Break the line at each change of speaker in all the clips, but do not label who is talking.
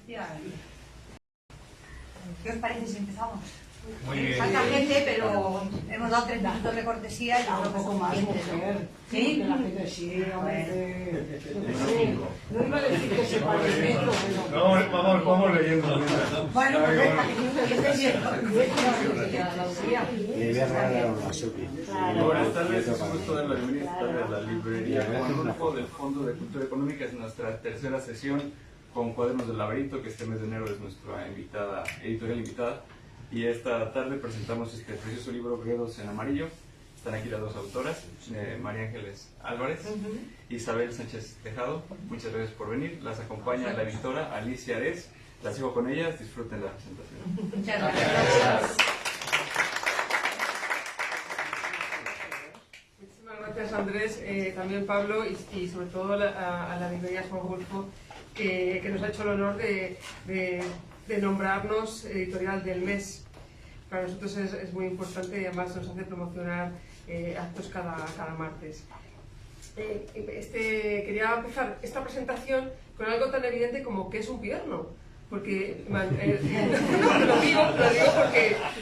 conferencia. ¿Qué os parece si empezamos?
Muy bien.
Falta gente, pero hemos dado 3 minutos de cortesía y
un poco más, mujer.
¿Sí?
Que la gente sí, no iba a decir que se parece, pero...
Vamos leyendo.
Bueno, pues venga, que estés bien.
Buenas tardes, es un gusto dar la bienvenida a la librería con grupo del Fondo de Cultura Económica. Es nuestra tercera sesión con Cuadernos del Laberinto, que este mes de enero es nuestra editorial invitada. Y esta tarde presentamos este precioso libro, Gredos en Amarillo. Están aquí las dos autoras, María Ángeles Álvarez y Isabel Sánchez Tejado. Muchas gracias por venir. Las acompaña la editora Alicia Ares. Las sigo con ellas, disfruten la presentación.
Muchas gracias.
Muchísimas gracias, Andrés, también Pablo y sobre todo a la librería Juan Golfo, que nos ha hecho el honor de nombrarnos editorial del mes. Para nosotros es muy importante y además nos hace promocionar actos cada martes. Quería empezar esta presentación con algo tan evidente como que es un piorno. Porque lo digo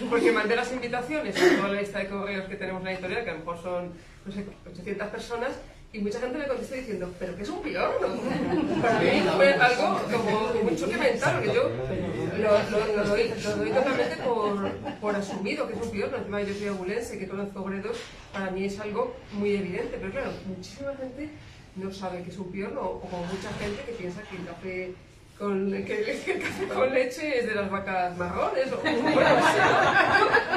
porque mandé las invitaciones a toda la lista de correos que tenemos en la editorial, que a lo mejor son, no sé, 800 personas, y mucha gente me contestó diciendo, ¿pero qué es un piorno? Para mí fue algo como un choque mental, porque yo lo doy totalmente por asumido que es un piorno. Encima yo soy abulense, que conozco Gredos, para mí es algo muy evidente, pero claro, muchísima gente no sabe que es un piorno, o como mucha gente que piensa que el café con leche es de las vacas marrones, o bueno,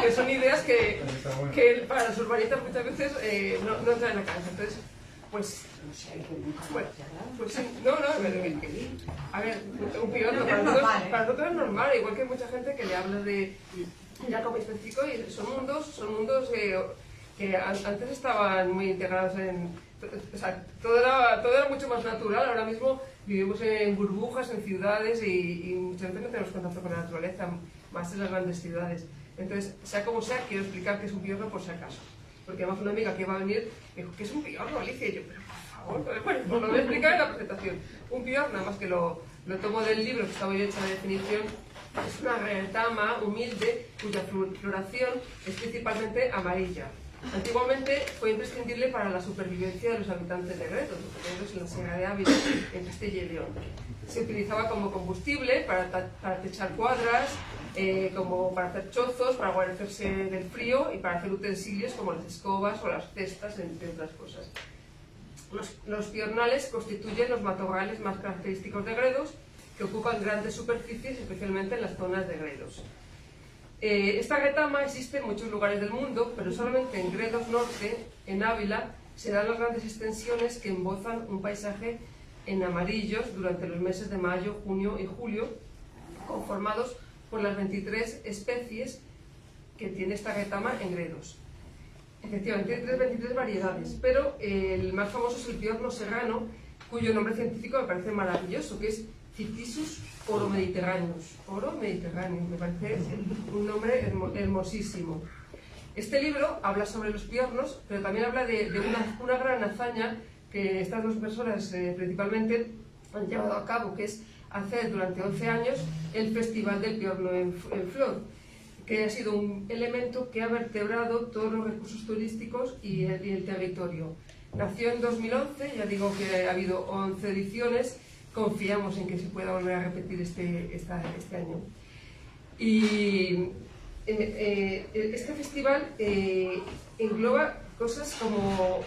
que son ideas que para los urbanistas muchas veces no traen a cabeza. Entonces, pues sí, a ver, un piorno para nosotros es normal, igual que mucha gente que le habla de Jacob específico, y son mundos que antes estaban muy integrados o sea, todo era mucho más natural. Ahora mismo vivimos en burbujas, en ciudades, y muchas veces no tenemos contacto con la naturaleza, más en las grandes ciudades. Entonces, sea como sea, quiero explicar qué es un piorno por si acaso. Porque además una amiga que va a venir me dijo, ¿qué es un piorno, Alicia? Y yo, pero por favor, bueno, pues lo voy a explicar en la presentación. Un piorno, nada más que lo tomo del libro que estaba yo hecha de definición, es una retama humilde cuya floración es principalmente amarilla. Antiguamente fue imprescindible para la supervivencia de los habitantes de Gredos, en la Sierra de Ávila, en Castilla y León. Se utilizaba como combustible para techar cuadras, como para hacer chozos, para guarecerse del frío y para hacer utensilios como las escobas o las cestas, entre otras cosas. Los piornales constituyen los matorrales más característicos de Gredos, que ocupan grandes superficies, especialmente en las zonas de Gredos. Esta retama existe en muchos lugares del mundo, pero solamente en Gredos Norte, en Ávila, se dan las grandes extensiones que embozan un paisaje en amarillos durante los meses de mayo, junio y julio, conformados por las 23 especies que tiene esta retama en Gredos. Efectivamente, tiene 23 variedades, pero el más famoso es el piorno serrano, cuyo nombre científico me parece maravilloso, que es Phytisus oromediterraneus. Oro mediterráneo, me parece un nombre hermosísimo. Este libro habla sobre los piornos, pero también habla de una gran hazaña que estas dos personas principalmente han llevado a cabo, que es hacer durante 11 años el Festival del Piorno en Flor, que ha sido un elemento que ha vertebrado todos los recursos turísticos y el territorio. Nació en 2011, ya digo que ha habido 11 ediciones. Confiamos en que se pueda volver a repetir este año. Y este festival engloba cosas como,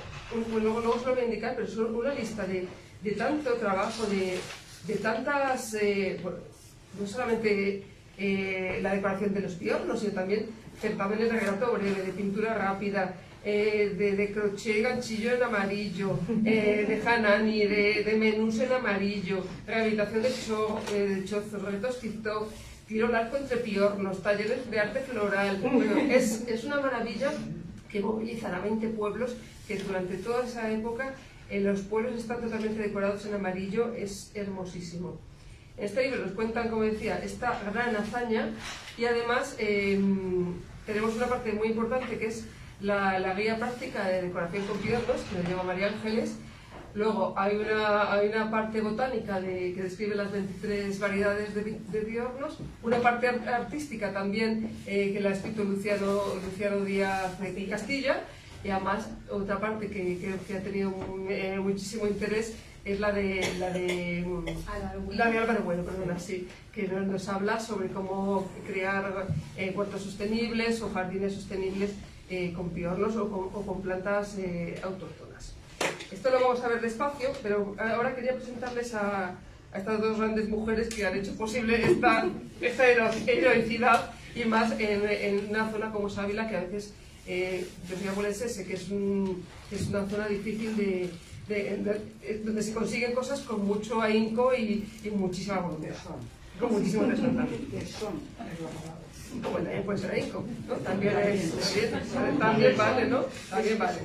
luego os lo voy a indicar, pero son una lista de tanto trabajo, de tantas, no solamente la decoración de los piornos, sino también certámenes de relato breve, de pintura rápida, de crochet y ganchillo en amarillo, de hanani, de menús en amarillo, rehabilitación de chozos, retos TikTok, tiro al arco entre piornos, talleres de arte floral. Bueno, es una maravilla que moviliza a 20 pueblos, que durante toda esa época los pueblos están totalmente decorados en amarillo. Es hermosísimo. En este libro nos cuentan, como decía, esta gran hazaña, y además tenemos una parte muy importante que es la guía práctica de decoración con piornos, que nos lleva María Ángeles, Luego hay una parte botánica que describe las 23 variedades de piornos, una parte artística también que la ha escrito Luciano Díaz de Castilla, y además otra parte que ha tenido muchísimo interés es la de Álvaro Bueno, sí, que nos habla sobre cómo crear huertos sostenibles o jardines sostenibles con piornos o con plantas autóctonas. Esto lo vamos a ver despacio, pero ahora quería presentarles a estas dos grandes mujeres que han hecho posible esta heroicidad, y más en una zona como Ávila, que a veces, decía Bolesese, que es una zona difícil donde se consiguen cosas con mucho ahínco y muchísima voluntad. Con muchísimo tesón. Como también puede ser ahínco, ¿no? También vale, ¿no? También vale.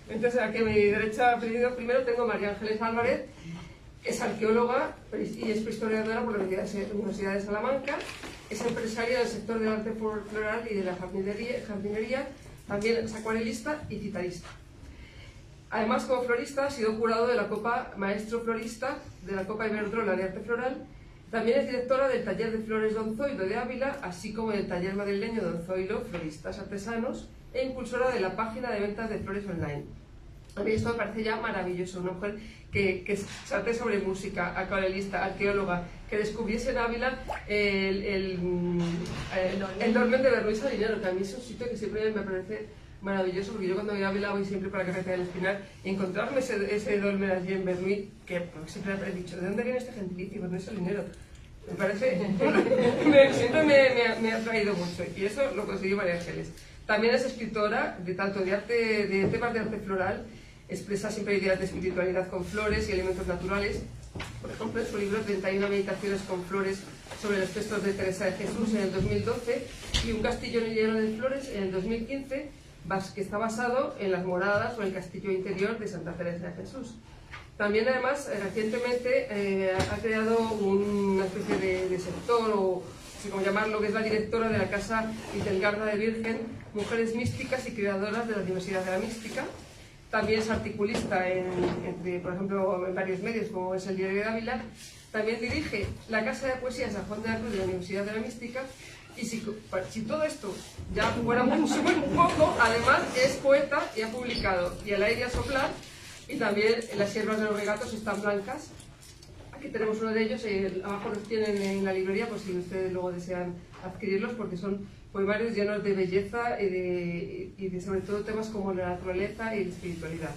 Entonces, aquí a mi derecha primero tengo a María Ángeles Álvarez, es arqueóloga y es prehistoriadora por la Universidad de Salamanca, es empresaria del sector del arte floral y de la jardinería, también es acuarelista y citarista. Además, como florista, ha sido jurado de la Copa Maestro Florista de la Copa Iberdrola de Arte Floral. También es directora del Taller de Flores Don Zoilo de Ávila, así como del Taller Madrileño Don Zoilo, Floristas Artesanos, e impulsora de la página de ventas de flores online. A mí esto me parece ya maravilloso, una mujer que salte sobre música, acuarelista, arqueóloga, que descubriese en Ávila el dolmen de Bernuy Salinero, que a mí es un sitio que siempre me parece maravilloso, porque yo cuando voy a Ávila voy siempre para la Carretera del Espinar, y encontrarme ese dolmen allí en Bernuy, que siempre he dicho, ¿de dónde viene este gentilicio, Bernuy Salinero? Me parece, siempre me ha atraído mucho, y eso lo consiguió María Ángeles. También es escritora de temas de arte floral, expresa siempre ideas de espiritualidad con flores y elementos naturales. Por ejemplo, en su libro 31 meditaciones con flores sobre los textos de Teresa de Jesús en el 2012 y Un castillo lleno de flores en el 2015, que está basado en las moradas o el castillo interior de Santa Teresa de Jesús. También, además, recientemente ha creado una especie de sector, o no sé cómo llamarlo, que es la directora de la Casa Itelgarda de Virgen, Mujeres Místicas y Creadoras de la Diversidad de la Mística. También es articulista, por ejemplo, en varios medios, como es el Diario de Ávila. También dirige la Casa de Poesía San Juan de la Cruz de la Universidad de la Mística. Y si todo esto ya fuera muy poco, además es poeta y ha publicado Y al aire a soplar, y también Las siervas de los regatos están blancas. Aquí tenemos uno de ellos, abajo los tienen en la librería, por si ustedes luego desean adquirirlos, porque son poemarios llenos de belleza y de sobre todo temas como la naturaleza y la espiritualidad.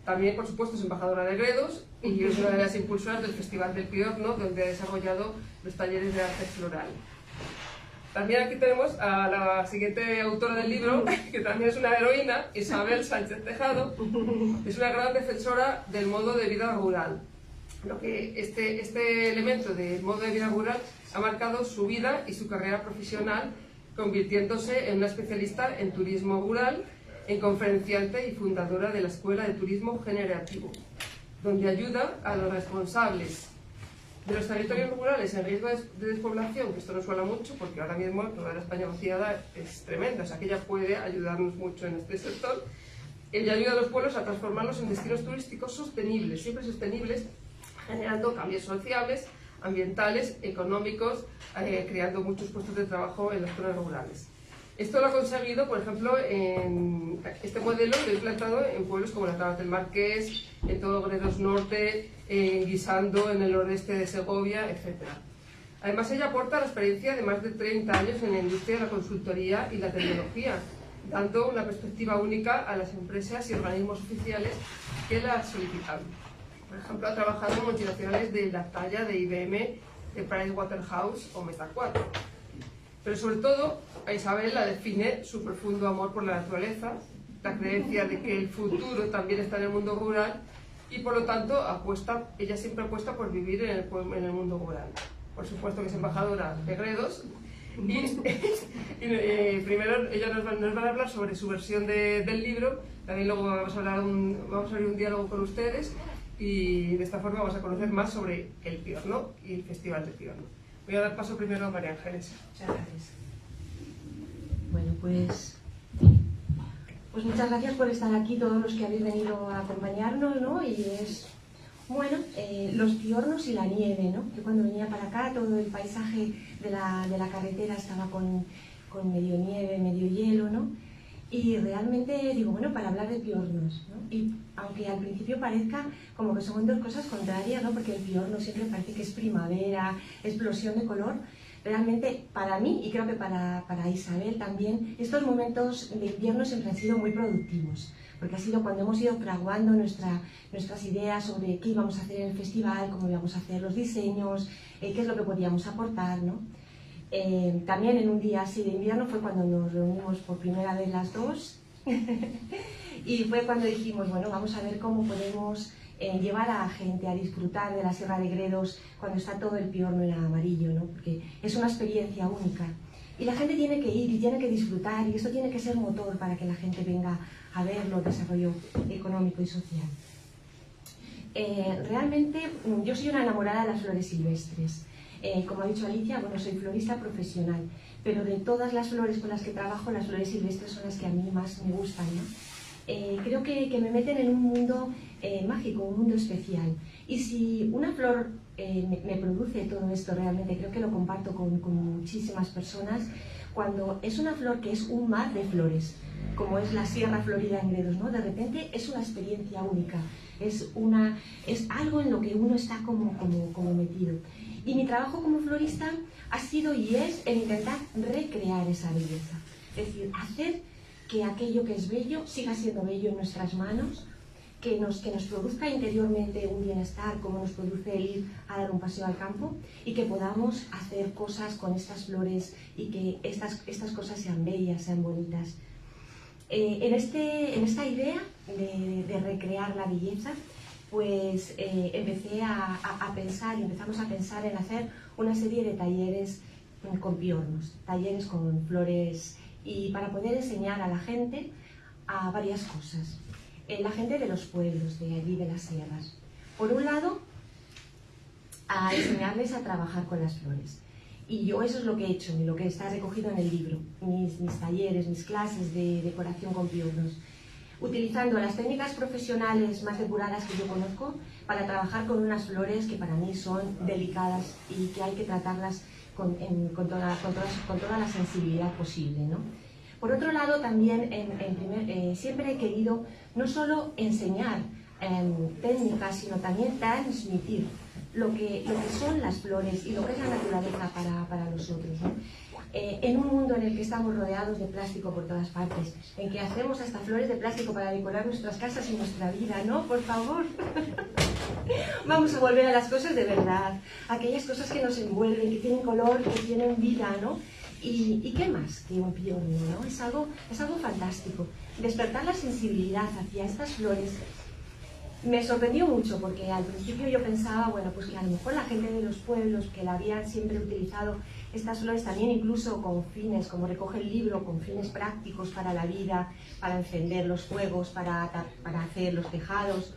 También, por supuesto, es embajadora de Gredos y es una de las impulsoras del Festival del Piorno, donde ha desarrollado los talleres de arte floral. También aquí tenemos a la siguiente autora del libro, que también es una heroína, Isabel Sánchez Tejado. Es una gran defensora del modo de vida rural. Lo que este elemento del modo de vida rural ha marcado su vida y su carrera profesional, convirtiéndose en una especialista en turismo rural, en conferenciante y fundadora de la Escuela de Turismo Generativo, donde ayuda a los responsables de los territorios rurales en riesgo de despoblación, que esto nos suena mucho porque ahora mismo toda la España vaciada es tremenda, o sea que ella puede ayudarnos mucho en este sector. Ella ayuda a los pueblos a transformarlos en destinos turísticos sostenibles, siempre sostenibles, generando cambios sociales, ambientales, económicos, creando muchos puestos de trabajo en las zonas rurales. Esto lo ha conseguido, por ejemplo, este modelo lo he implantado en pueblos como la Tablas del Marqués, en todo Gredos Norte, en Guisando, en el nordeste de Segovia, etc. Además, ella aporta la experiencia de más de 30 años en la industria de la consultoría y la tecnología, dando una perspectiva única a las empresas y organismos oficiales que la solicitan. Por ejemplo, ha trabajado en multinacionales de la talla de IBM, de Pricewaterhouse o Meta4. Pero sobre todo, a Isabel la define su profundo amor por la naturaleza, la creencia de que el futuro también está en el mundo rural y por lo tanto ella siempre apuesta por vivir en el mundo rural. Por supuesto que es embajadora de Gredos y primero ella nos van a hablar sobre su versión del libro, también luego vamos a abrir un diálogo con ustedes y de esta forma vamos a conocer más sobre el Piorno y el Festival del Piorno. Voy a dar paso primero a María Ángeles.
Muchas gracias.
Bueno, pues Pues muchas gracias por estar aquí, todos los que habéis venido a acompañarnos, ¿no? Y es, bueno, los piornos y la nieve, ¿no? Yo cuando venía para acá, todo el paisaje de la carretera estaba con medio nieve, medio hielo, ¿no? Y realmente digo, bueno, para hablar de piornos, ¿no? Y aunque al principio parezca como que son dos cosas contrarias, ¿no? Porque el piorno siempre parece que es primavera, explosión de color. Realmente para mí, y creo que para Isabel también, estos momentos de invierno siempre han sido muy productivos, porque ha sido cuando hemos ido fraguando nuestras ideas sobre qué íbamos a hacer en el festival, cómo íbamos a hacer los diseños, qué es lo que podíamos aportar, ¿no? También en un día así de invierno fue cuando nos reunimos por primera vez las dos y fue cuando dijimos, bueno, vamos a ver cómo podemos llevar a gente a disfrutar de la Sierra de Gredos cuando está todo el piorno en amarillo, ¿no? Porque es una experiencia única y la gente tiene que ir y tiene que disfrutar, y esto tiene que ser motor para que la gente venga a verlo, el desarrollo económico y social. Realmente yo soy una enamorada de las flores silvestres. Como ha dicho Alicia, bueno, soy florista profesional, pero de todas las flores con las que trabajo, las flores silvestres son las que a mí más me gustan, ¿no? Creo que me meten en un mundo mágico, un mundo especial. Y si una flor me produce todo esto realmente, creo que lo comparto con muchísimas personas, cuando es una flor que es un mar de flores, como es la Sierra Florida en Gredos, ¿no? De repente es una experiencia única, es algo en lo que uno está como metido. Y mi trabajo como florista ha sido y es el intentar recrear esa belleza, es decir, hacer que aquello que es bello siga siendo bello en nuestras manos, que nos produzca interiormente un bienestar, como nos produce el ir a dar un paseo al campo, y que podamos hacer cosas con estas flores y que estas cosas sean bellas, sean bonitas. En esta idea de recrear la belleza, pues empezamos a pensar en hacer una serie de talleres con piornos, talleres con flores, y para poder enseñar a la gente a varias cosas. La gente de los pueblos, de allí, de las sierras. Por un lado, a enseñarles a trabajar con las flores. Y yo eso es lo que he hecho, y lo que está recogido en el libro, mis talleres, mis clases de decoración con piornos, utilizando las técnicas profesionales más depuradas que yo conozco para trabajar con unas flores que para mí son delicadas y que hay que tratarlas con toda la sensibilidad posible, ¿no? Por otro lado, también siempre he querido no solo enseñar técnicas, sino también transmitir lo que son las flores y lo que es la naturaleza para nosotros, ¿no? En un mundo en el que estamos rodeados de plástico por todas partes, en que hacemos hasta flores de plástico para decorar nuestras casas y nuestra vida, ¿no? Por favor. Vamos a volver a las cosas de verdad, aquellas cosas que nos envuelven, que tienen color, que tienen vida, ¿no? ¿Y qué más que un piorno, ¿no? Es algo fantástico. Despertar la sensibilidad hacia estas flores me sorprendió mucho, porque al principio yo pensaba, bueno, pues que a lo mejor la gente de los pueblos que la habían siempre utilizado estas flores también incluso con fines, como recoge el libro, con fines prácticos para la vida, para encender los fuegos, para hacer los tejados.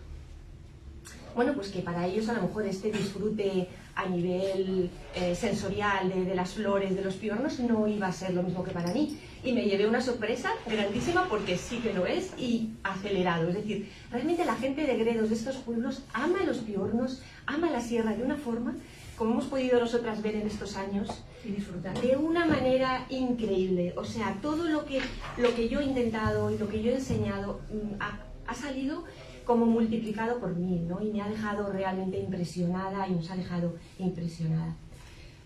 Bueno, pues que para ellos a lo mejor este disfrute a nivel sensorial de las flores, de los piornos, no iba a ser lo mismo que para mí. Y me llevé una sorpresa grandísima, porque sí que lo es, y acelerado. Es decir, realmente la gente de Gredos, de estos pueblos, ama los piornos, ama la sierra de una forma, como hemos podido nosotras ver en estos años,
Y disfrutar.
de una manera increíble. O sea, todo lo que yo he intentado y lo que yo he enseñado ha salido como multiplicado por 1000, ¿no? Y me ha dejado realmente impresionada, y nos ha dejado impresionada.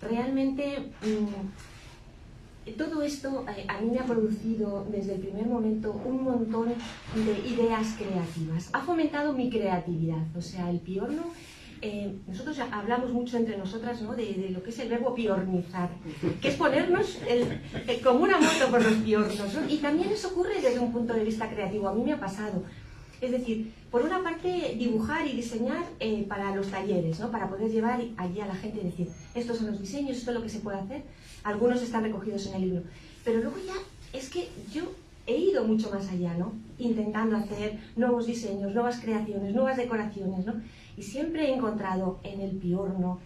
Realmente todo esto a mí me ha producido desde el primer momento un montón de ideas creativas. Ha fomentado mi creatividad. O sea, el piorno, nosotros hablamos mucho entre nosotras, ¿no? de lo que es el verbo piornizar, que es ponernos como una moto por los piornos, ¿no? Y también eso ocurre desde un punto de vista creativo. A mí me ha pasado. Es decir, por una parte dibujar y diseñar para los talleres, ¿no? Para poder llevar allí a la gente y decir, estos son los diseños, esto es lo que se puede hacer. Algunos están recogidos en el libro. Pero luego ya es que yo he ido mucho más allá, ¿no? Intentando hacer nuevos diseños, nuevas creaciones, nuevas decoraciones, ¿no? Y siempre he encontrado en el piorno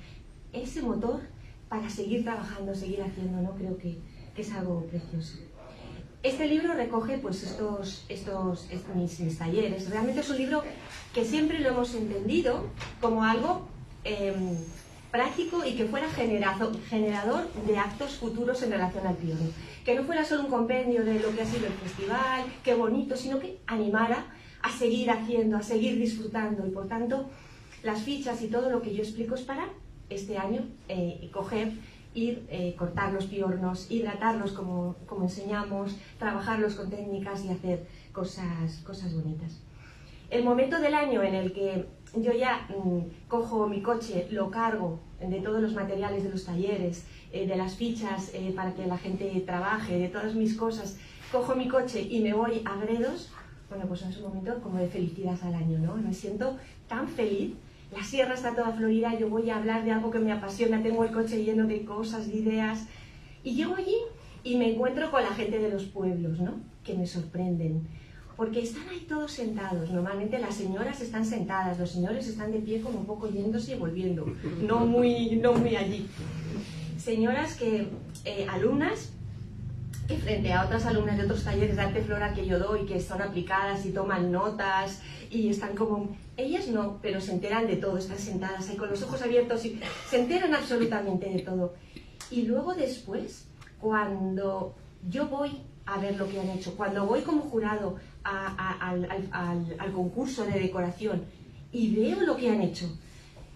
ese motor para seguir trabajando, seguir haciendo, ¿no? Creo que es algo precioso. Este libro recoge pues mis talleres. Realmente es un libro que siempre lo hemos entendido como algo práctico y que fuera generador de actos futuros en relación al piorno. Que no fuera solo un compendio de lo que ha sido el festival, qué bonito, sino que animara a seguir haciendo, a seguir disfrutando. Y por tanto, las fichas y todo lo que yo explico es para este año coger, ir, cortar los piornos, hidratarlos como enseñamos, trabajarlos con técnicas y hacer cosas bonitas. El momento del año en el que yo ya cojo mi coche, lo cargo de todos los materiales de los talleres, de las fichas para que la gente trabaje, de todas mis cosas, cojo mi coche y me voy a Gredos, bueno, pues es un momento como de felicidad al año, ¿no? Me siento tan feliz. La sierra está toda florida, yo voy a hablar de algo que me apasiona, tengo el coche lleno de cosas, de ideas, y llego allí y me encuentro con la gente de los pueblos, ¿no? Que me sorprenden, porque están ahí todos sentados. Normalmente las señoras están sentadas, los señores están de pie como un poco yéndose y volviendo, no muy allí. Señoras que, alumnas, que frente a otras alumnas de otros talleres de arte floral que yo doy, que son aplicadas y toman notas y están como... Ellas no, pero se enteran de todo, están sentadas ahí con los ojos abiertos y se enteran absolutamente de todo. Y luego después, cuando yo voy a ver lo que han hecho, cuando voy como jurado al concurso de decoración y veo lo que han hecho,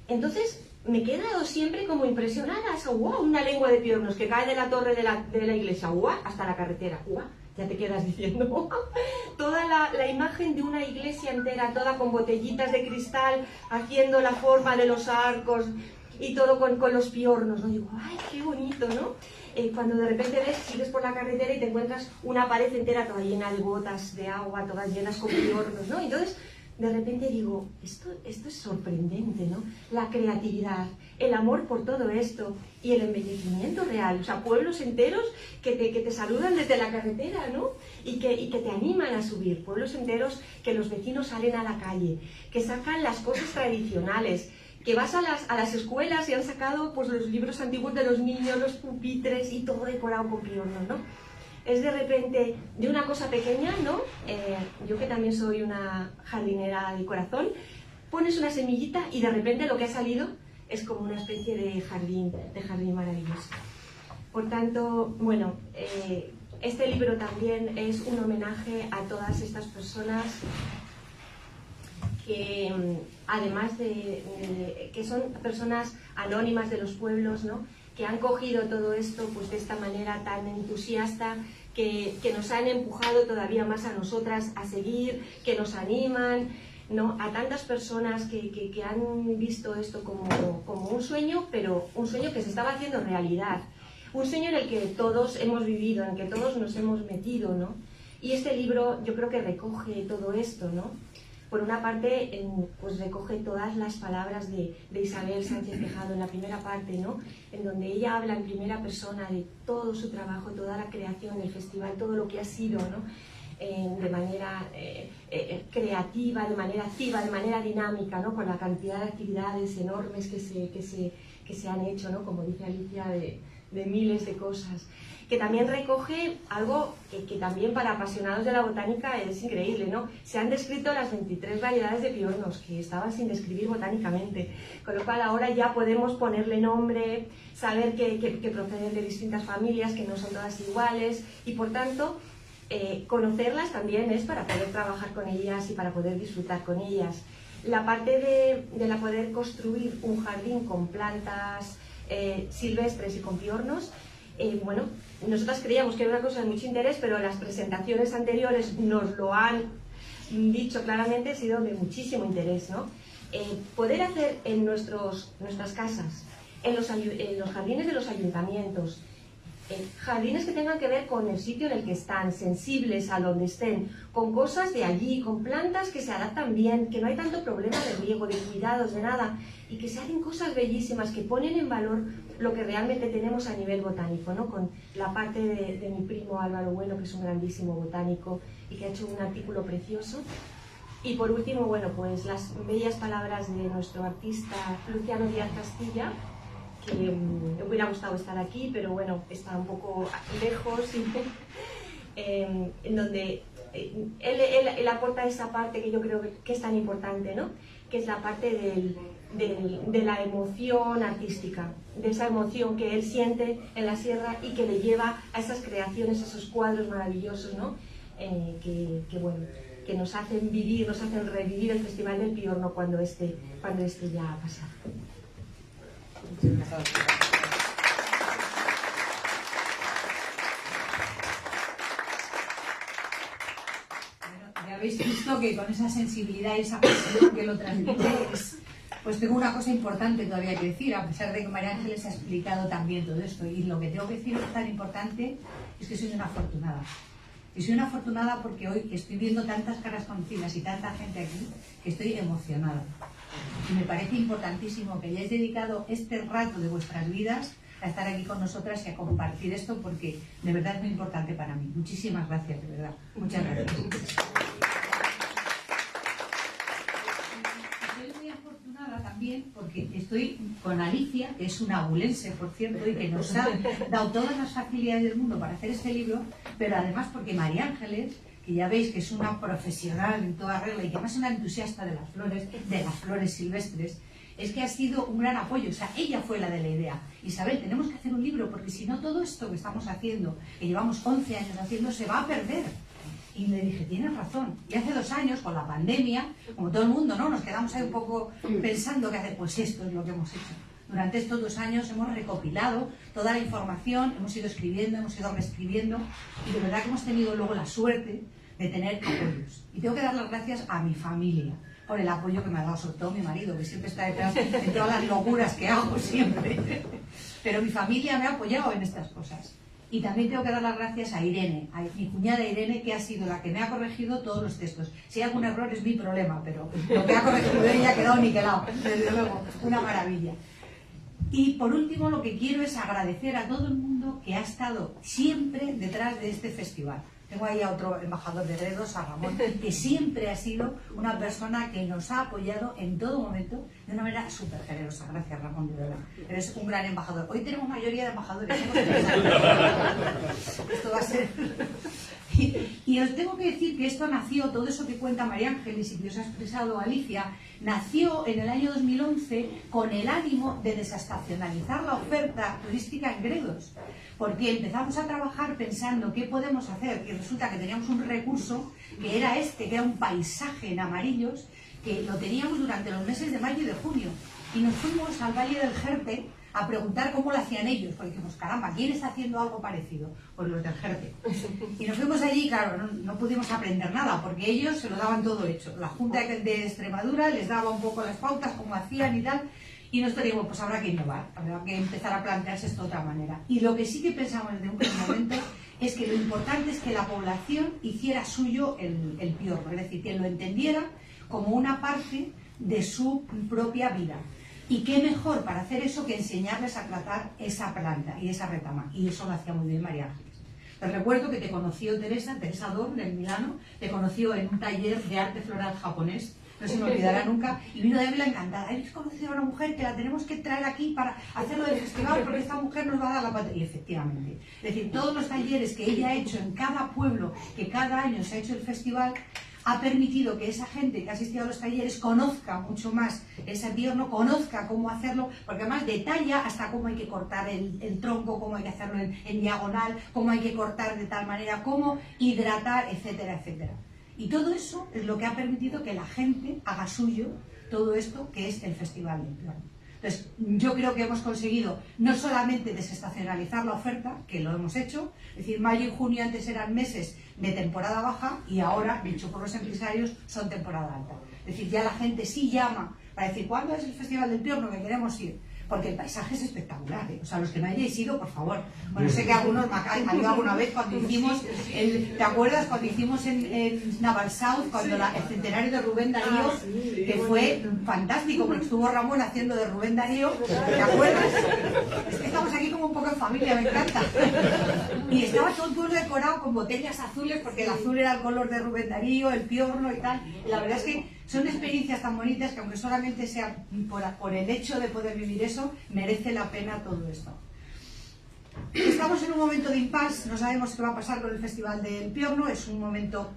entonces me he quedado siempre como impresionada. Es, ¡wow! Una lengua de piornos que cae de la torre de la iglesia, ¡wow! Hasta la carretera, ¡wow! Ya te quedas diciendo, toda la imagen de una iglesia entera, toda con botellitas de cristal, haciendo la forma de los arcos y todo con los piornos, ¿no? Digo, ¡ay, qué bonito!, ¿no? Cuando de repente sigues por la carretera y te encuentras una pared entera toda llena de gotas de agua, todas llenas con piornos, ¿no? Entonces, de repente digo, esto es sorprendente, ¿no? La creatividad, el amor por todo esto y el embellecimiento real. O sea, pueblos enteros que te saludan desde la carretera, ¿no? Y que te animan a subir. Pueblos enteros que los vecinos salen a la calle, que sacan las cosas tradicionales, que vas a las escuelas y han sacado pues los libros antiguos de los niños, los pupitres y todo decorado con piornos, ¿no? Es de repente de una cosa pequeña, ¿no? Yo que también soy una jardinera de corazón, pones una semillita y de repente lo que ha salido es como una especie de jardín maravilloso. Por tanto, bueno, este libro también es un homenaje a todas estas personas que, además de que son personas anónimas de los pueblos, ¿no? Que han cogido todo esto pues de esta manera tan entusiasta, que nos han empujado todavía más a nosotras a seguir, que nos animan, ¿no? A tantas personas que han visto esto como un sueño, pero un sueño que se estaba haciendo realidad, un sueño en el que todos hemos vivido, en el que todos nos hemos metido, ¿no? Y este libro yo creo que recoge todo esto, ¿no? Por una parte, pues recoge todas las palabras de Isabel Sánchez Tejado en la primera parte, ¿no? En donde ella habla en primera persona de todo su trabajo, toda la creación del festival, todo lo que ha sido, ¿no? De manera creativa, de manera activa, de manera dinámica, ¿no? Con la cantidad de actividades enormes que se han hecho, ¿no? Como dice Alicia, de miles de cosas. Que también recoge algo que también para apasionados de la botánica es increíble, ¿no? Se han descrito las 23 variedades de piornos que estaban sin describir botánicamente, con lo cual ahora ya podemos ponerle nombre, saber que proceden de distintas familias, que no son todas iguales, y por tanto conocerlas también es para poder trabajar con ellas y para poder disfrutar con ellas. La parte de la poder construir un jardín con plantas silvestres y con piornos, bueno, nosotras creíamos que era una cosa de mucho interés, pero las presentaciones anteriores nos lo han dicho claramente, ha sido de muchísimo interés, ¿no? Poder hacer en nuestras casas, en los jardines de los ayuntamientos, jardines que tengan que ver con el sitio en el que están, sensibles a donde estén, con cosas de allí, con plantas que se adaptan bien, que no hay tanto problema de riego, de cuidados, de nada, y que se hacen cosas bellísimas que ponen en valor lo que realmente tenemos a nivel botánico, ¿no? Con la parte de mi primo Álvaro Bueno, que es un grandísimo botánico y que ha hecho un artículo precioso. Y por último, bueno, pues las bellas palabras de nuestro artista Luciano Díaz Castilla, que me hubiera gustado estar aquí, pero bueno, está un poco lejos. en donde él aporta esa parte que yo creo que es tan importante, ¿no? Que es la parte de la emoción artística, de esa emoción que él siente en la sierra y que le lleva a esas creaciones, a esos cuadros maravillosos, ¿no? Que nos hacen vivir, nos hacen revivir el Festival del Piorno cuando este ya ha pasado.
Ya habéis visto que con esa sensibilidad y esa pasión que lo transmite, pues tengo una cosa importante todavía que decir, a pesar de que María Ángeles ha explicado también todo esto. Y lo que tengo que decir tan importante es que soy una afortunada. Y soy una afortunada porque hoy estoy viendo tantas caras conocidas y tanta gente aquí que estoy emocionada. Y me parece importantísimo que hayáis dedicado este rato de vuestras vidas a estar aquí con nosotras y a compartir esto, porque de verdad es muy importante para mí. Muchísimas gracias, de verdad. Muchas gracias. Estoy muy afortunada también porque estoy con Alicia, que es una abulense, por cierto, y que nos ha dado todas las facilidades del mundo para hacer este libro, pero además porque María Ángeles, que ya veis que es una profesional en toda regla y que además es una entusiasta de las flores silvestres, es que ha sido un gran apoyo. O sea, ella fue la de la idea. Isabel, tenemos que hacer un libro porque si no todo esto que estamos haciendo, que llevamos 11 años haciendo, se va a perder. Y le dije, tienes razón. Y hace 2 años, con la pandemia, como todo el mundo, ¿no? Nos quedamos ahí un poco pensando que hacer, pues esto es lo que hemos hecho. Durante estos 2 años hemos recopilado toda la información, hemos ido escribiendo, hemos ido reescribiendo, y de verdad que hemos tenido luego la suerte de tener apoyos. Y tengo que dar las gracias a mi familia por el apoyo que me ha dado, sobre todo mi marido, que siempre está detrás de todas las locuras que hago siempre. Pero mi familia me ha apoyado en estas cosas. Y también tengo que dar las gracias a Irene, a mi cuñada Irene, que ha sido la que me ha corregido todos los textos. Si hay algún error es mi problema, pero lo que ha corregido ella ha quedado niquelado. Desde luego, una maravilla. Y por último, lo que quiero es agradecer a todo el mundo que ha estado siempre detrás de este festival. Tengo ahí a otro embajador de Gredos, a Ramón, que siempre ha sido una persona que nos ha apoyado en todo momento de una manera súper generosa. Gracias, Ramón, de verdad. Eres un gran embajador. Hoy tenemos mayoría de embajadores. Esto va a ser... Y os tengo que decir que esto nació, todo eso que cuenta María Ángeles y que os ha expresado Alicia, nació en el año 2011 con el ánimo de desestacionalizar la oferta turística en Gredos. Porque empezamos a trabajar pensando qué podemos hacer, y resulta que teníamos un recurso que era que era un paisaje en amarillos, que lo teníamos durante los meses de mayo y de junio. Y nos fuimos al Valle del Jerte a preguntar cómo lo hacían ellos, porque dijimos, caramba, ¿quién está haciendo algo parecido? Pues los del Jerte. Y nos fuimos allí, claro, no pudimos aprender nada, porque ellos se lo daban todo hecho. La Junta de Extremadura les daba un poco las pautas, cómo hacían y tal, y nosotros dijimos, pues habrá que innovar, habrá que empezar a plantearse esto de otra manera. Y lo que sí que pensamos desde un primer momento es que lo importante es que la población hiciera suyo el piorno, es decir, que lo entendiera como una parte de su propia vida. Y qué mejor para hacer eso que enseñarles a tratar esa planta y esa retama. Y eso lo hacía muy bien María Ángeles. Te recuerdo que te conoció Teresa Dorn en Milano, te conoció en un taller de arte floral japonés, no se me olvidará nunca, y vino de Ávila encantada. Habéis conocido a una mujer que la tenemos que traer aquí para hacerlo del festival porque esta mujer nos va a dar la patria. Y efectivamente. Es decir, todos los talleres que ella ha hecho en cada pueblo, que cada año se ha hecho el festival, ha permitido que esa gente que ha asistido a los talleres conozca mucho más ese piorno, conozca cómo hacerlo, porque además detalla hasta cómo hay que cortar el tronco, cómo hay que hacerlo en diagonal, cómo hay que cortar de tal manera, cómo hidratar, etcétera, etcétera. Y todo eso es lo que ha permitido que la gente haga suyo todo esto que es el Festival del Piorno. Entonces, yo creo que hemos conseguido no solamente desestacionalizar la oferta, que lo hemos hecho, es decir, mayo y junio antes eran meses de temporada baja y ahora, dicho por los empresarios, son temporada alta. Es decir, ya la gente sí llama para decir, ¿cuándo es el Festival del Piorno? Que queremos ir. Porque el paisaje es espectacular, ¿eh? O sea, los que no hayáis ido, por favor. Bueno, sé que algunos me han ido alguna vez cuando hicimos, ¿te acuerdas? Cuando hicimos en Navalsouth, cuando el centenario de Rubén Darío, que fue fantástico, porque estuvo Ramón haciendo de Rubén Darío, ¿te acuerdas? Es que estamos aquí como un poco en familia, me encanta. Y estaba todo decorado con botellas azules, porque el azul era el color de Rubén Darío, el piorno y tal. Y la verdad es que son experiencias tan bonitas que aunque solamente sea por el hecho de poder vivir eso, merece la pena todo esto. Estamos en un momento de impasse, no sabemos qué va a pasar con el Festival del Piorno, es un momento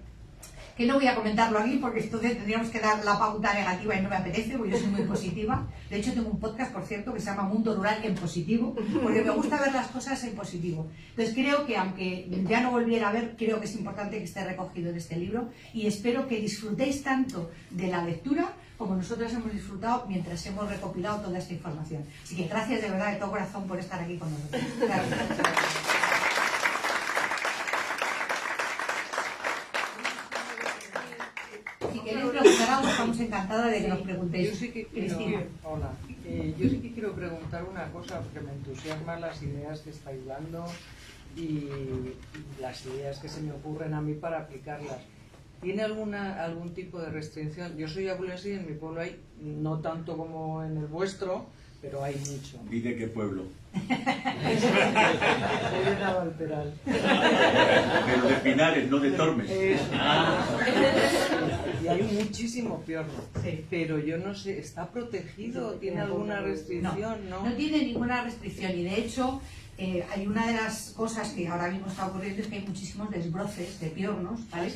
que no voy a comentarlo aquí porque entonces tendríamos que dar la pauta negativa y no me apetece porque yo soy muy positiva. De hecho tengo un podcast, por cierto, que se llama Mundo Rural en Positivo, porque me gusta ver las cosas en positivo. Entonces creo que aunque ya no volviera a ver, creo que es importante que esté recogido en este libro y espero que disfrutéis tanto de la lectura como nosotros hemos disfrutado mientras hemos recopilado toda esta información. Así que gracias de verdad de todo corazón por estar aquí con nosotros. Gracias. Si queréis preguntar algo, estamos encantadas de que nos preguntéis.
Yo sí que quiero,
Cristina.
hola. Yo sí que quiero preguntar una cosa porque me entusiasman las ideas que estáis dando y las ideas que se me ocurren a mí para aplicarlas. ¿Tiene algún tipo de restricción? Yo soy abulesí, en mi pueblo hay, no tanto como en el vuestro, pero hay mucho.
¿Y de qué pueblo?
Soy de Navalperal.
Pero de Pinares, no de Tormes.
Y hay muchísimo piorno.
Sí.
Pero yo no sé, ¿está protegido? ¿Tiene alguna restricción?
No tiene ninguna restricción y de hecho hay una de las cosas que ahora mismo está ocurriendo es que hay muchísimos desbroces de piornos, ¿vale?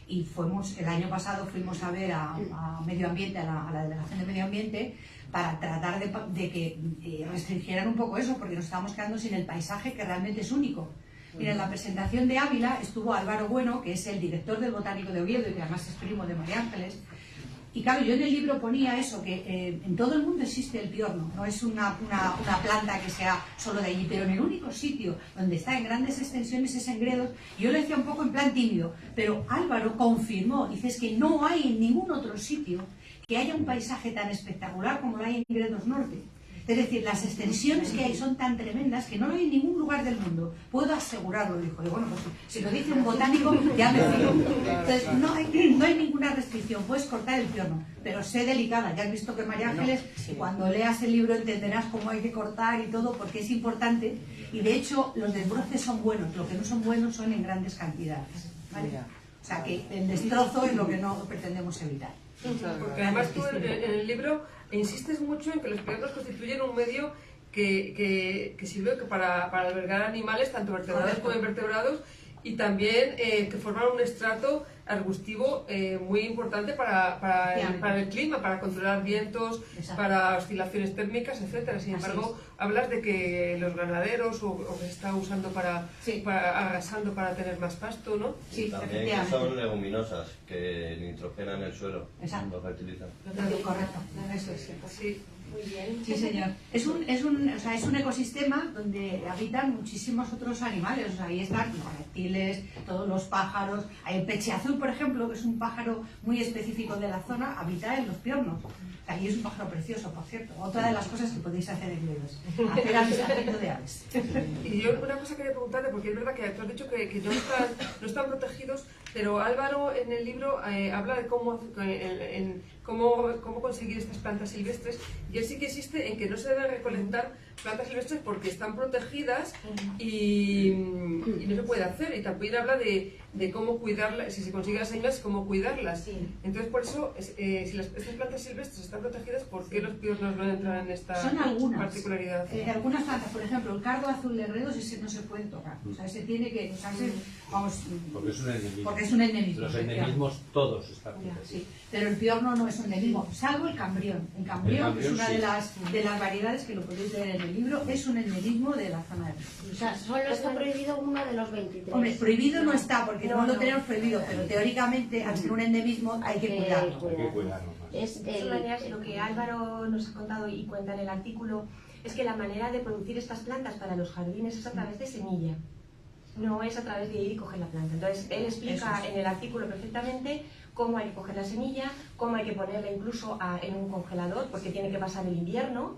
Y el año pasado fuimos a ver a Medio Ambiente, a la Delegación de Medio Ambiente, para tratar de que restringieran un poco eso, porque nos estábamos quedando sin el paisaje que realmente es único. Mira, en la presentación de Ávila estuvo Álvaro Bueno, que es el director del Botánico de Oviedo y que además es primo de María Ángeles. Y claro, yo en el libro ponía eso, que en todo el mundo existe el piorno, no es una planta que sea solo de allí, pero en el único sitio donde está en grandes extensiones es en Gredos. Yo lo decía un poco en plan tímido, pero Álvaro confirmó, dice, es que no hay en ningún otro sitio que haya un paisaje tan espectacular como lo hay en Gredos Norte. Es decir, las extensiones que hay son tan tremendas que no lo hay en ningún lugar del mundo. Puedo asegurarlo, dijo. Y bueno, pues si lo dice un botánico, ya me fío. Entonces, no hay ninguna restricción. Puedes cortar el piorno, pero sé delicada. Ya has visto que María Ángeles, cuando leas el libro entenderás cómo hay que cortar y todo, porque es importante. Y de hecho, los desbroces son buenos. Lo que no son buenos son en grandes cantidades, ¿vale? O sea, que el destrozo es lo que no pretendemos evitar.
Porque además tú en el libro insistes mucho en que los piornos constituyen un medio que sirve para albergar animales, tanto vertebrados como invertebrados, y también que forman un estrato arbustivo muy importante para el clima, para controlar vientos, para oscilaciones térmicas, etcétera. Sin embargo, hablas de que los ganaderos o que se está usando arrasando para tener más pasto, ¿no?
Sí,
también que son leguminosas que nitrogenan el suelo.
Exacto.
Lo fertilizan.
Correcto. Eso es.
Sí.
Muy bien.
Sí, señor. Es un ecosistema donde habitan muchísimos otros animales. O sea, ahí están los reptiles, todos los pájaros. Hay el pecheazul, por ejemplo, que es un pájaro muy específico de la zona, habita en los piornos. Ahí es un pájaro precioso, por cierto. Otra de las cosas que podéis hacer en Gredos. Hacer avistamiento de aves.
Y yo una cosa quería preguntarte, porque es verdad que tú has dicho que no están protegidos, pero Álvaro en el libro habla de cómo conseguir estas plantas silvestres, y él sí que insiste en que no se deben recolectar plantas silvestres porque están protegidas y no se puede hacer, y también habla de cómo cuidarlas, si se consiguen las semillas, cómo cuidarlas. Entonces, por eso, si estas plantas silvestres están protegidas, ¿por qué los piornos no entran en esta particularidad?
Algunas plantas, por ejemplo, el cardo azul de Gredos, ese no se puede tocar. O sea, ese tiene que, porque es un endemismo.
Los endemismos todos están protegidos.
Sí, pero el piorno no es un endemismo, salvo el cambrión. El cambrión, que es una de las variedades que lo podéis leer en el libro, es un endemismo de la zona de Gredos.
O sea, solo está prohibido uno de los 23.
Hombre, prohibido no está, porque no lo tenemos prohibido, pero teóricamente, al ser un endemismo, hay que cuidarlo.
Hay que cuidarlo más.
De todas maneras, lo que Álvaro nos ha contado y cuenta en el artículo es que la manera de producir estas plantas para los jardines es a través de semilla, no es a través de ir y coger la planta. Entonces, él explica en el artículo perfectamente cómo hay que coger la semilla, cómo hay que ponerla incluso en un congelador, porque tiene que pasar el invierno,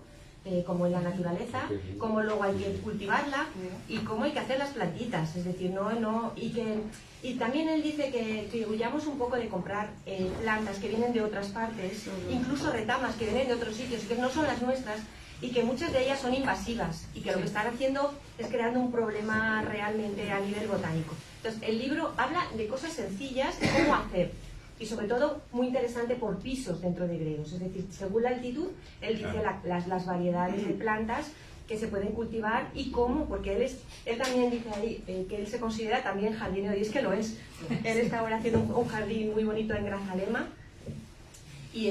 como en la naturaleza, cómo luego hay que cultivarla y cómo hay que hacer las plantitas, es decir, y también él dice que huyamos un poco de comprar plantas que vienen de otras partes, incluso retamas que vienen de otros sitios que no son las nuestras, y que muchas de ellas son invasivas y que lo que están haciendo es creando un problema realmente a nivel botánico. Entonces, el libro habla de cosas sencillas, de cómo hacer, y sobre todo muy interesante por pisos dentro de Gredos, es decir, según la altitud, él dice las variedades de plantas que se pueden cultivar y cómo, porque él también dice ahí que él se considera también jardinero, y es que lo es. Él está ahora haciendo un jardín muy bonito en Grazalema y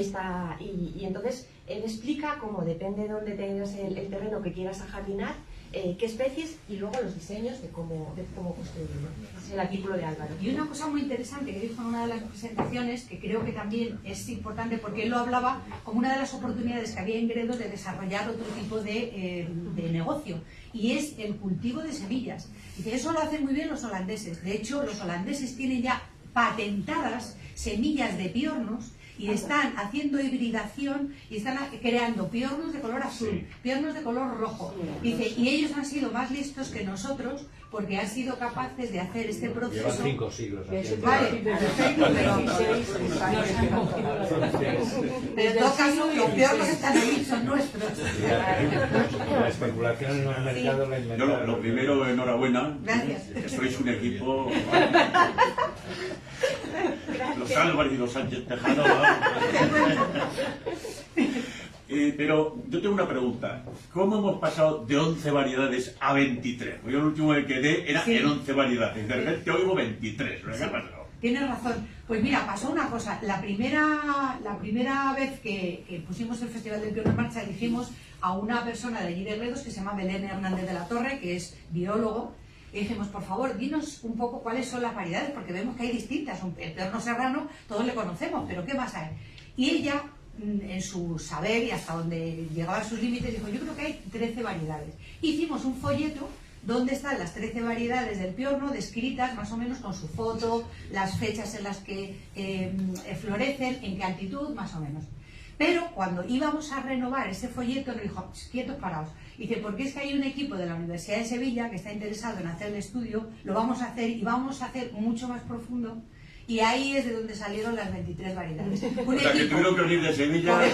entonces él explica cómo depende de dónde tengas el terreno que quieras ajardinar, qué especies y luego los diseños de cómo construirlo. Es el artículo de Álvaro.
Y una cosa muy interesante que dijo en una de las presentaciones, que creo que también es importante porque él lo hablaba como una de las oportunidades que había en Gredos de desarrollar otro tipo de negocio, y es el cultivo de semillas. Y que eso lo hacen muy bien los holandeses. De hecho, los holandeses tienen ya patentadas semillas de piornos y están haciendo hibridación y están creando piornos de color azul, piornos de color rojo. Dice, y ellos han sido más listos que nosotros porque han sido capaces de hacer este proceso.
Llevan 5 siglos haciendo.
Vale, perfecto, pero en todo caso los piornos están ahí, son nuestros.
La especulación en el mercado la inventaron.
Lo primero, enhorabuena.
Gracias.
Sois un equipo. Los Álvarez y los Sánchez Tejano. Pero yo tengo una pregunta. ¿Cómo hemos pasado de 11 variedades a 23? Yo el último que quedé era en 11 variedades. De repente oigo 23. ¿Qué ha pasado?
Tienes razón. Pues mira, pasó una cosa. La primera vez que pusimos el Festival del Piorno en marcha, elegimos a una persona de allí de Gredos que se llama Belén Hernández de la Torre, que es biólogo. Y dijimos, por favor, dinos un poco cuáles son las variedades, porque vemos que hay distintas. El piorno serrano todos le conocemos, pero ¿qué más hay? Y ella, en su saber y hasta donde llegaba a sus límites, dijo, yo creo que hay 13 variedades. Hicimos un folleto donde están las 13 variedades del piorno descritas más o menos con su foto, las fechas en las que florecen, en qué altitud, más o menos. Pero cuando íbamos a renovar ese folleto nos dijo, quietos paraos. Dice, porque es que hay un equipo de la Universidad de Sevilla que está interesado en hacer el estudio, lo vamos a hacer y vamos a hacer mucho más profundo. Y ahí es de donde salieron las 23 variedades.
O sea, que tuvieron que venir de Sevilla.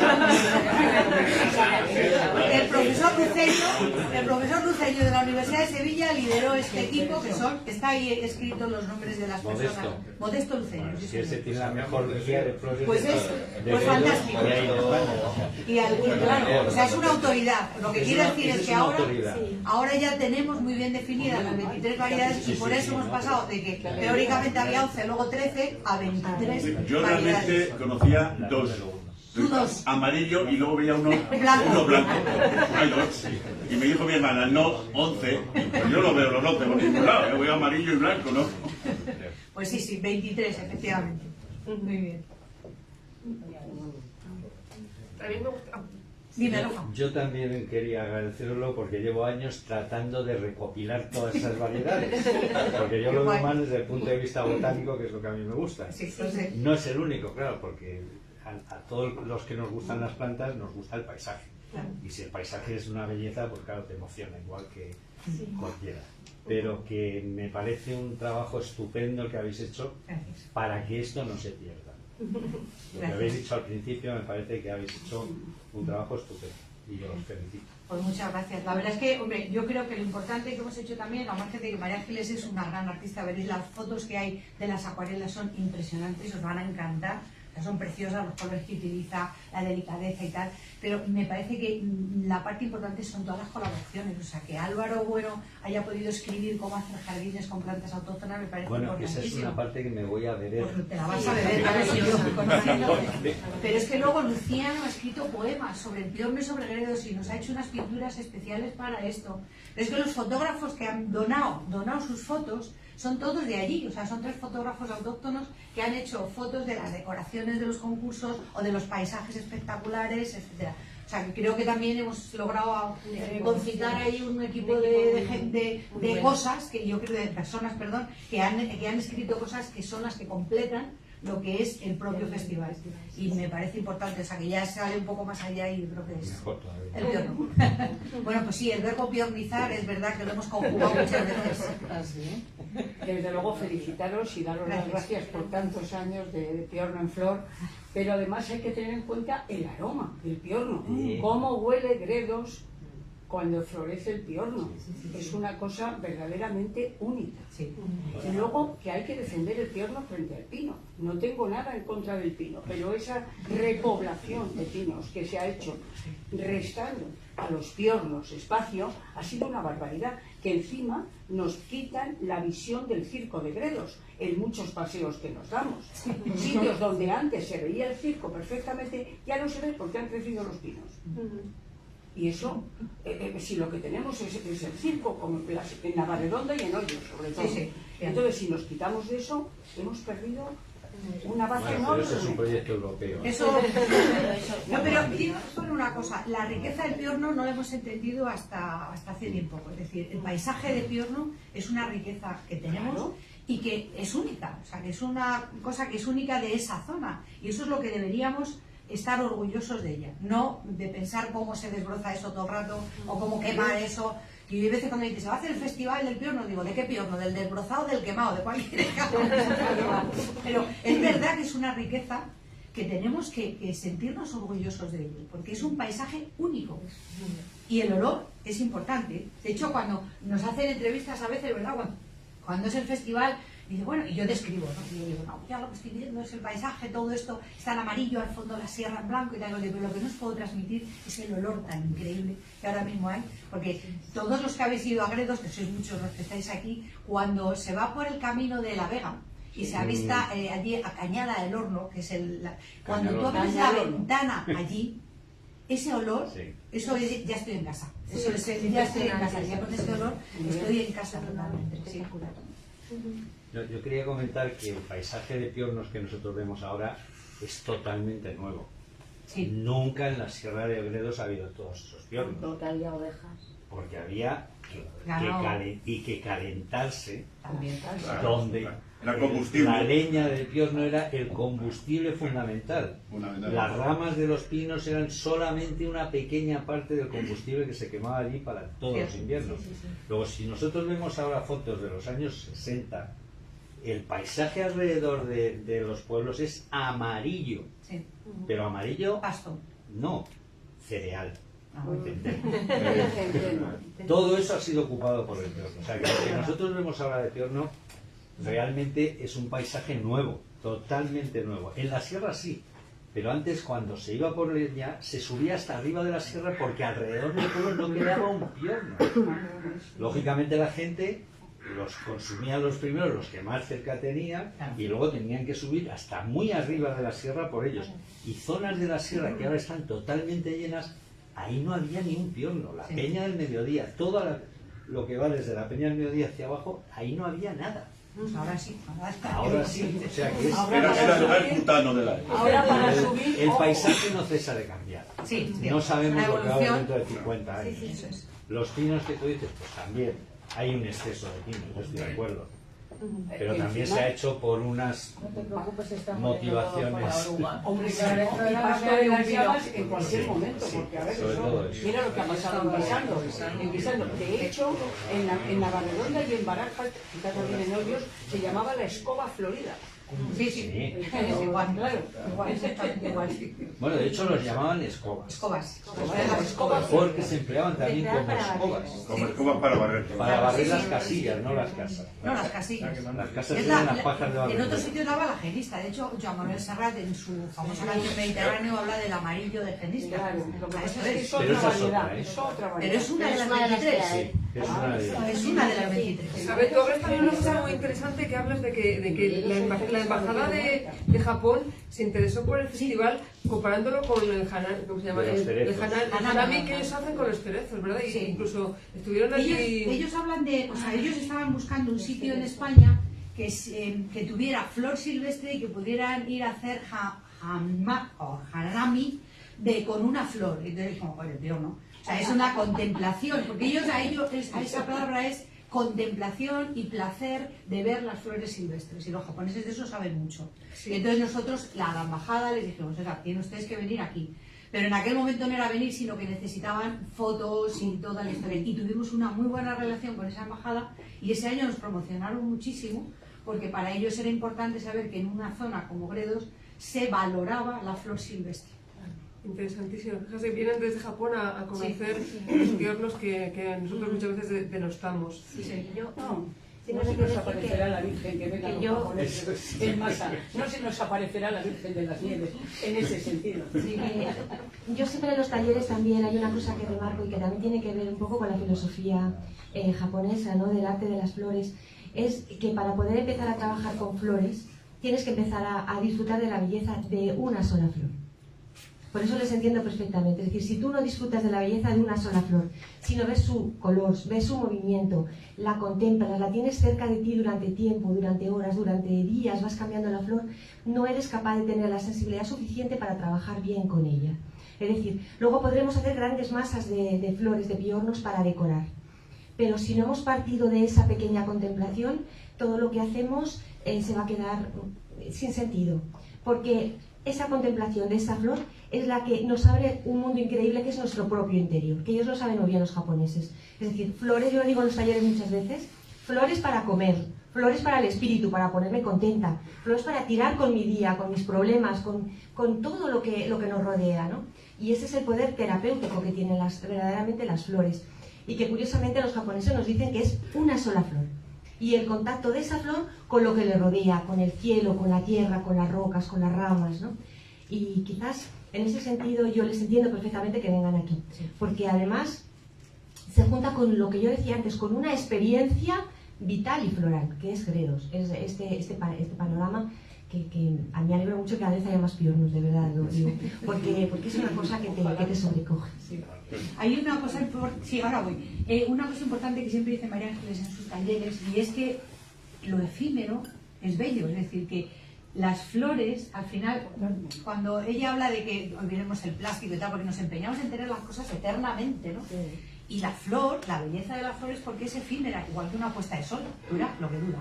El profesor Luceño de la Universidad de Sevilla lideró este equipo, que está ahí escritos los nombres de las personas. Modesto Luceño.
Si ese tiene la mejor guía de flores
pues es
pues
fantástico. Y claro, o sea, es una autoridad. Lo que quiere decir es que ahora ya tenemos muy bien definidas las 23 variedades y por eso hemos pasado de que teóricamente había 11, luego 13 a 23
Yo
variedades.
realmente conocía dos. Amarillo y luego veía uno blanco. Hay dos. Y me dijo mi hermana, no, 11. Pues yo lo veo los 11 por ningún lado. Yo veo amarillo y blanco, ¿no?
Pues sí, 23, efectivamente. Muy bien.
También me gusta.
Dime, Rafa.
Yo también quería agradecerlo porque llevo años tratando de recopilar todas esas variedades. Porque yo lo veo más desde el punto de vista botánico, que es lo que a mí me gusta.
Sí, sí.
No es el único, claro, porque a todos los que nos gustan las plantas nos gusta el paisaje. Y si el paisaje es una belleza, pues claro, te emociona, igual que cualquiera. Pero que me parece un trabajo estupendo el que habéis hecho para que esto no se pierda. Lo que habéis dicho al principio me parece que habéis hecho un trabajo estupendo y yo os felicito.
Pues muchas gracias. La verdad es que, hombre, yo creo que lo importante que hemos hecho también, a margen de que María Ángeles es una gran artista, veréis las fotos que hay de las acuarelas son impresionantes, os van a encantar. Son preciosas los colores que utiliza, la delicadeza y tal, pero me parece que la parte importante son todas las colaboraciones, o sea, que Álvaro Bueno haya podido escribir cómo hacer jardines con plantas autóctonas me parece importantísimo.
Esa es una parte que me voy a beber.
Pues te la vas a beber, a ver si yo conozco. Pero es que luego Luciano ha escrito poemas sobre el piorno y sobre Gredos y nos ha hecho unas pinturas especiales para esto. Es que los fotógrafos que han donado sus fotos son todos de allí, o sea, son 3 fotógrafos autóctonos que han hecho fotos de las decoraciones de los concursos o de los paisajes espectaculares, etcétera. O sea, que creo que también hemos logrado concitar ahí un equipo de cosas, que yo creo, de personas, perdón, que han escrito cosas que son las que completan lo que es el propio festival. Y me parece importante, o sea, que ya sale un poco más allá y creo que es el piorno. Bueno, pues sí, el verbo piornizar es verdad que lo hemos conjugado muchas veces.
Así. Desde luego felicitaros y daros las gracias por tantos años de piorno en flor, pero además hay que tener en cuenta el aroma del piorno, cómo huele Gredos cuando florece el piorno. Es una cosa verdaderamente única.
Sí.
Y luego que hay que defender el piorno frente al pino. No tengo nada en contra del pino, pero esa repoblación de pinos que se ha hecho restando a los piornos espacio ha sido una barbaridad, que encima nos quitan la visión del circo de Gredos en muchos paseos que nos damos. Sitios donde antes se veía el circo perfectamente, ya no se ve porque han crecido los pinos. Y eso, si lo que tenemos es el circo, como en Navarredonda y en Hoyos, sobre todo. Entonces, si nos quitamos de eso, hemos perdido una base enorme.
Pero eso es un proyecto europeo.
No, pero quiero solo una cosa. La riqueza del Piorno no la hemos entendido hasta hace bien poco. Es decir, el paisaje de Piorno es una riqueza que tenemos y que es única. O sea, que es una cosa que es única de esa zona. Y eso es lo que deberíamos estar orgullosos de ella, no de pensar cómo se desbroza eso todo el rato o cómo quema eso. Y hay veces cuando dices, se va a hacer el festival del piorno, digo, ¿de qué piorno? ¿Del desbrozado o del quemado? De cualquier caso. Pero es verdad que es una riqueza que tenemos que sentirnos orgullosos de ello, porque es un paisaje único. Y el olor es importante. De hecho, cuando nos hacen entrevistas a veces, ¿verdad? Cuando es el festival, dice, bueno, y yo describo, ¿no? Y yo digo, no, ya lo que estoy viendo es el paisaje, todo esto está en amarillo, al fondo la sierra en blanco y tal, pero lo que no os puedo transmitir es el olor tan increíble que ahora mismo hay, porque todos los que habéis ido a Gredos, que sois muchos los que estáis aquí, cuando se va por el camino de La Vega y se avista allí a Cañada del Horno, que es cuando tú abres la ventana allí, ese olor, eso es, ya estoy en casa, eso es, ya estoy en casa, ya con este olor estoy en casa totalmente. Sí.
Yo quería comentar que el paisaje de piornos que nosotros vemos ahora es totalmente nuevo. Nunca en la Sierra de Gredos ha habido todos esos piornos.
Porque había ovejas.
Porque había que calentarse
también,
donde la leña del piorno era el combustible fundamental. Las ramas de los pinos eran solamente una pequeña parte del combustible que se quemaba allí para todos los inviernos. Luego, si nosotros vemos ahora fotos de los años 60, el paisaje alrededor de los pueblos es amarillo, pero amarillo
pasto,
no cereal. Todo eso ha sido ocupado por el piorno. O sea, que lo que nosotros vemos ahora de piorno realmente es un paisaje nuevo, totalmente nuevo. En la sierra sí, pero antes cuando se iba por leña se subía hasta arriba de la sierra porque alrededor del pueblo no quedaba un piorno. Lógicamente la gente los consumía los primeros, los que más cerca tenían, y luego tenían que subir hasta muy arriba de la sierra por ellos. Y zonas de la sierra que ahora están totalmente llenas, ahí no había ni un piorno. La Peña del Mediodía, lo que va desde la Peña del Mediodía hacia abajo, ahí no había nada.
Ahora sí,
ahora sí, o sea que es...
Era el lugar putano de la
época.
El paisaje no cesa de cambiar. No sabemos lo que va a haber dentro de 50 años. Los pinos que tú dices, pues también. Hay un exceso de pinos, yo estoy de acuerdo. Pero también se ha hecho por unas motivaciones.
Hombre, y pasto de las llamas en cualquier momento, porque a veces mira lo que ha pasado en Guisando. De hecho, en Navarredonda y en Barajas, quizás también en Hoyos, se llamaba la escoba florida.
Sí. Igual, claro. Igual.
Bueno, de hecho los llamaban escobas.
Escobas.
Porque se empleaban también como escobas.
Como escobas para barrer.
Para barrer las casillas, no las casas.
No, las casillas.
Las casas eran las pajas de barrer.
En otro sitio daba la genista. De hecho, Joan Manuel Serrat, en su famosa canción Mediterráneo, habla del amarillo de genista.
Pero esa es otra, ¿eh?
Pero es una de las 23. Es una de las 23.
A ver, tú hablas también una cosa muy interesante que hablas de que la embajada de Japón se interesó por el festival comparándolo con el ¿cómo se llama? El hanami que ellos hacen con los cerezos, ¿verdad? Y incluso estuvieron allí...
Ellos hablan de... O sea, ellos estaban buscando un sitio en España que tuviera flor silvestre y que pudieran ir a hacer hanami con una flor. Y entonces dijimos, oye, tío, ¿no? O sea, es una contemplación, porque a esa palabra es contemplación y placer de ver las flores silvestres, y los japoneses de eso saben mucho. Y entonces nosotros, la embajada, les dijimos, oiga, tienen ustedes que venir aquí. Pero en aquel momento no era venir, sino que necesitaban fotos y toda la historia. Y tuvimos una muy buena relación con esa embajada, y ese año nos promocionaron muchísimo, porque para ellos era importante saber que en una zona como Gredos se valoraba la flor silvestre.
Interesantísimo. Fíjate, vienen desde Japón a conocer los piornos que nosotros muchas veces denostamos.
No se nos aparecerá la Virgen que venga los japoneses en masa. No se nos aparecerá la Virgen de las Nieves, en ese sentido.
Sí, yo siempre en los talleres también hay una cosa que remarco y que también tiene que ver un poco con la filosofía japonesa, ¿no? Del arte de las flores, es que para poder empezar a trabajar con flores tienes que empezar a disfrutar de la belleza de una sola flor. Por eso les entiendo perfectamente. Es decir, si tú no disfrutas de la belleza de una sola flor, si no ves su color, ves su movimiento, la contemplas, la tienes cerca de ti durante tiempo, durante horas, durante días, vas cambiando la flor, no eres capaz de tener la sensibilidad suficiente para trabajar bien con ella. Es decir, luego podremos hacer grandes masas de flores, de piornos para decorar. Pero si no hemos partido de esa pequeña contemplación, todo lo que hacemos se va a quedar sin sentido. Porque esa contemplación de esa flor es la que nos abre un mundo increíble que es nuestro propio interior, que ellos lo saben muy bien los japoneses. Es decir, flores, yo lo digo en los talleres muchas veces, flores para comer, flores para el espíritu, para ponerme contenta, flores para tirar con mi día, con mis problemas, con todo lo que nos rodea, ¿no? Y ese es el poder terapéutico que tienen verdaderamente las flores. Y que curiosamente los japoneses nos dicen que es una sola flor. Y el contacto de esa flor con lo que le rodea, con el cielo, con la tierra, con las rocas, con las ramas, ¿no? Y quizás en ese sentido yo les entiendo perfectamente que vengan aquí, porque además se junta con lo que yo decía antes, con una experiencia vital y floral, que es Gredos, es este panorama que a mí me alegro mucho que cada vez haya más piornos, de verdad, lo digo, porque es una cosa que te sobrecoge.
Hay una cosa una cosa importante que siempre dice María Ángeles en sus talleres, y es que lo efímero es bello, es decir, que las flores, al final, cuando ella habla de que olvidemos el plástico y tal, porque nos empeñamos en tener las cosas eternamente, ¿no? Y la flor, la belleza de la flor es porque es efímera, igual que una puesta de sol, dura lo que dura.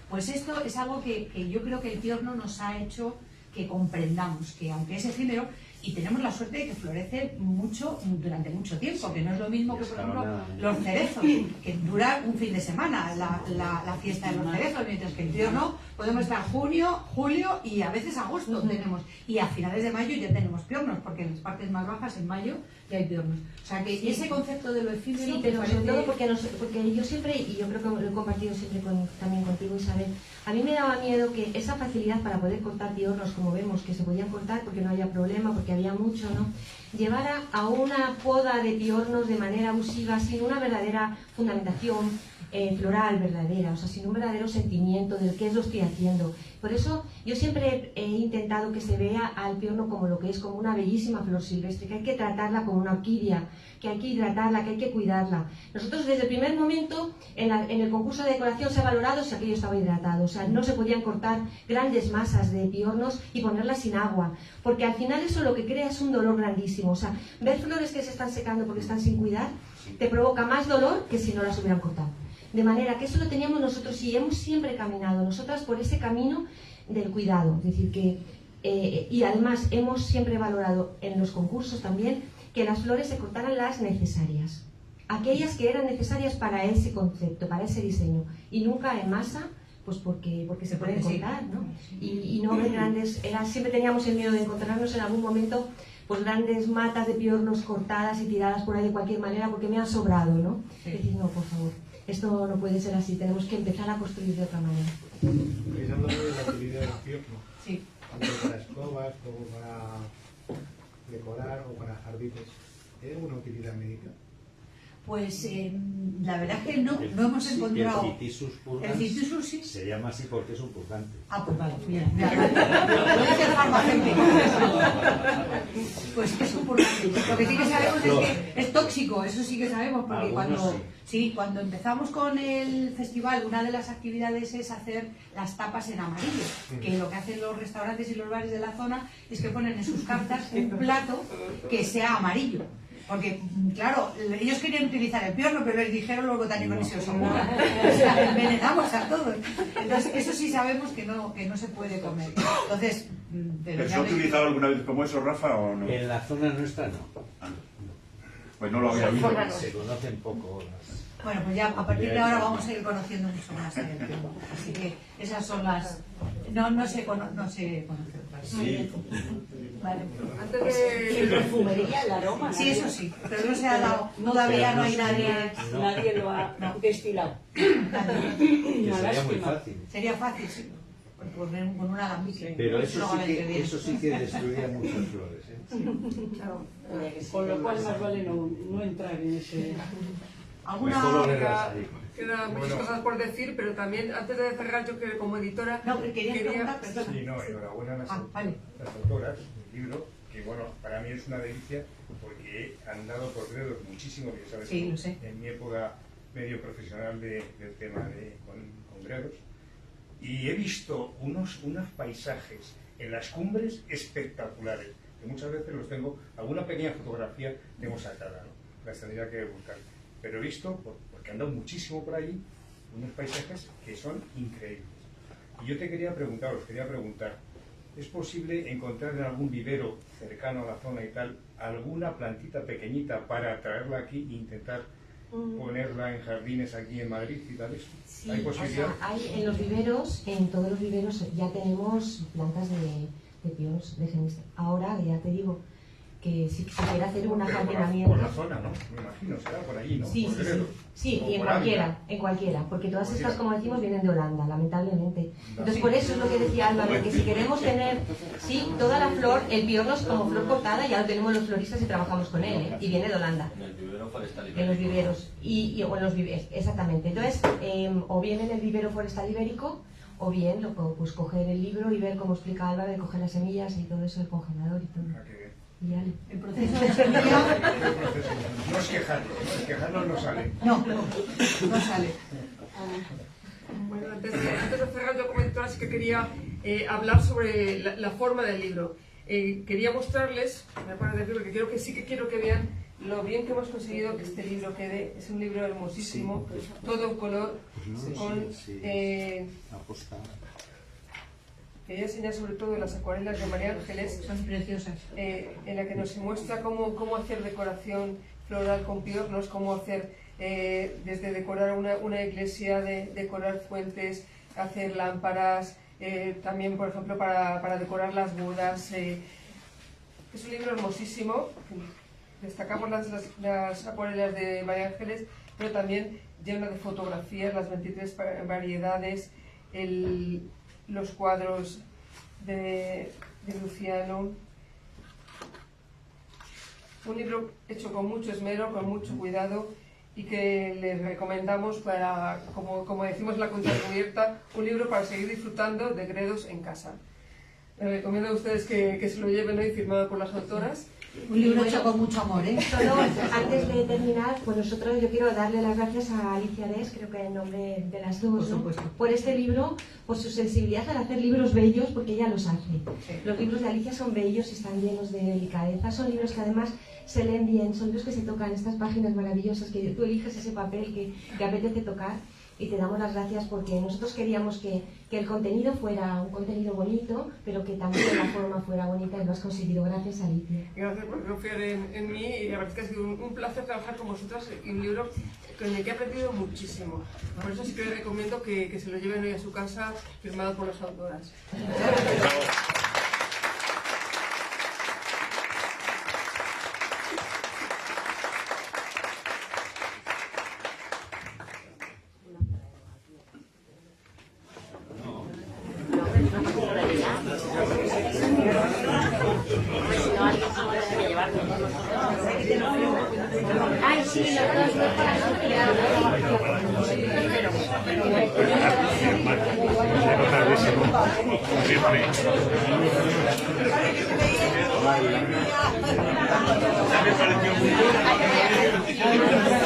Pues esto es algo que yo creo que el piorno nos ha hecho que comprendamos, que aunque es efímero, y tenemos la suerte de que florece mucho durante mucho tiempo, que no es lo mismo que, por ejemplo, los cerezos, que dura un fin de semana la fiesta de los cerezos, mientras que el piorno podemos estar junio, julio y a veces agosto tenemos, y a finales de mayo ya tenemos piornos, porque en las partes más bajas en mayo ya hay piornos. O sea que ese concepto de lo efímero...
Sí, pero sobre todo porque yo siempre, y yo creo que lo he compartido siempre también contigo, Isabel, a mí me daba miedo que esa facilidad para poder cortar piornos, como vemos que se podían cortar porque no había problema, porque había mucho, ¿no?, llevara a una poda de piornos de manera abusiva, sin una verdadera fundamentación floral verdadera, o sea, sin un verdadero sentimiento del qué es lo estoy haciendo. Por eso yo siempre he intentado que se vea al piorno como lo que es, como una bellísima flor silvestre, que hay que tratarla como una orquídea, que hay que hidratarla, que hay que cuidarla. Nosotros desde el primer momento en el concurso de decoración se ha valorado si aquello estaba hidratado, o sea, no se podían cortar grandes masas de piornos y ponerlas sin agua, porque al final eso lo que crea es un dolor grandísimo. O sea, ver flores que se están secando porque están sin cuidar te provoca más dolor que si no las hubieran cortado. De manera que eso lo teníamos nosotros y hemos siempre caminado nosotras por ese camino del cuidado. Es decir, que y además hemos siempre valorado en los concursos también que las flores se cortaran las necesarias, aquellas que eran necesarias para ese concepto, para ese diseño, y nunca en masa, pues porque se pueden cortar, ¿no? Y no ver grandes, siempre teníamos el miedo de encontrarnos en algún momento pues grandes matas de piornos cortadas y tiradas por ahí de cualquier manera porque me han sobrado, ¿no? Es decir, no, por favor, esto no puede ser así, tenemos que empezar a construir de otra manera.
Estáis hablando de la utilidad del piorno,
sí,
tanto para escobas como para decorar o para jardines. ¿Hay alguna utilidad médica?
Pues la verdad es que no hemos encontrado.
El Cytisus purgans
sí
se llama así porque es un purgante.
Ah, pues vale, bien. Lo dice el farmacéutico. Pues es un purgante. Lo que sí que sabemos es que es tóxico, eso sí que sabemos, porque cuando empezamos con el festival, una de las actividades es hacer las tapas en amarillo, que lo que hacen los restaurantes y los bares de la zona es que ponen en sus cartas un plato que sea amarillo. Porque, claro, ellos querían utilizar el piorno, pero les dijeron los botánicos ni se os ocurra. O sea, envenenamos a todos. Entonces, eso sí sabemos que no se puede comer. Entonces,
¿pero se ha utilizado alguna vez como eso, Rafa, o no?
En la zona nuestra no.
Pues no lo había visto.
Se conocen poco.
Bueno, pues ya a partir de ahora vamos a ir conociendo mucho más el piorno. Así que esas son las... No se conoce otras.
Sí.
Vale.
Antes de...
En perfumería, el aroma.
Sí, eso sí, pero no se ha dado, todavía no hay nadie.
Nadie lo ha destilado.
Que sería muy fácil.
Sería fácil, sí. Poner con un alambique.
Pero eso sí que destruiría muchas flores.
Claro.
Con lo cual más vale no entrar en ese...
Quedan muchas cosas por decir, pero también antes de cerrar, yo que como editora
quería preguntar, perdona.
Sí, no, enhorabuena a las autoras del libro, que bueno, para mí es una delicia porque han dado por dedos muchísimo, que sabes,
sí, lo sé.
En mi época medio profesional del tema con gredos, y he visto unos paisajes en las cumbres espectaculares, que muchas veces los tengo, alguna pequeña fotografía tengo sacada, ¿no? Las tendría que buscar, pero he visto, porque ando muchísimo por allí, unos paisajes que son increíbles. Y yo os quería preguntar, ¿es posible encontrar en algún vivero cercano a la zona y tal, alguna plantita pequeñita para traerla aquí e intentar ponerla en jardines aquí en Madrid y tal eso?
Sí,
¿Hay posibilidad?
O sea, hay en los viveros, en todos los viveros ya tenemos plantas de pinos, de genistas. Ahora ya te digo que si se quiere hacer un ajardinamiento...
Por la zona, ¿no? Me imagino, será por allí, ¿no?
Sí,
por
sí, sí. Sí, y en cualquiera, porque todas estas, como decimos, vienen de Holanda, lamentablemente. Entonces, por eso es lo que decía Álvaro, que si queremos tener, sí, toda la flor, el piorno es como flor cortada, ya lo tenemos los floristas y trabajamos con él, ¿eh? Y viene de Holanda.
En el vivero forestal ibérico.
En los viveros, o en los viveros, exactamente. Entonces, o bien en el vivero forestal ibérico, o bien pues coger el libro y ver cómo explica Álvaro, de coger las semillas y todo eso, el congelador y todo.
El proceso de semilla...
No es quejarnos no sale.
No sale.
Bueno, antes de cerrar, yo como editora sí que quería hablar sobre la forma del libro. Quería mostrarles, me acuerdo del libro, que sí que quiero que vean lo bien que hemos conseguido que este libro quede. Es un libro hermosísimo, todo en color, con... Quería enseñar sobre todo las acuarelas de María Ángeles,
son preciosas,
en la que nos muestra cómo hacer decoración floral con piornos, cómo hacer desde decorar una iglesia, decorar fuentes, hacer lámparas, también por ejemplo para decorar las bodas. Es un libro hermosísimo. Destacamos las acuarelas de María Ángeles, pero también lleno de fotografías, las 23 variedades, los cuadros de Luciano. Un libro hecho con mucho esmero, con mucho cuidado, y que les recomendamos para, como decimos en la contracubierta, un libro para seguir disfrutando de Gredos en casa. Les recomiendo a ustedes que se lo lleven hoy, firmado por las autoras.
Un libro hecho con mucho amor, ¿eh?
Solo antes de terminar, pues yo quiero darle las gracias a Alicia Des, creo que en nombre de las dos, ¿no? Por este libro, por su sensibilidad al hacer libros bellos, porque ella los hace. Los libros de Alicia son bellos y están llenos de delicadeza, son libros que además se leen bien, son libros que se tocan, estas páginas maravillosas, que tú eliges ese papel que apetece tocar. Y te damos las gracias porque nosotros queríamos que el contenido fuera un contenido bonito, pero que también la forma fuera bonita, y lo has conseguido. Gracias, Alicia.
Gracias por confiar en mí, y la verdad es que ha sido un placer trabajar con vosotras en un libro con el que he aprendido muchísimo. Por eso sí que les recomiendo que se lo lleven hoy a su casa, firmado por las autoras.
Ay, sí, los dos voy para
Me pareció muy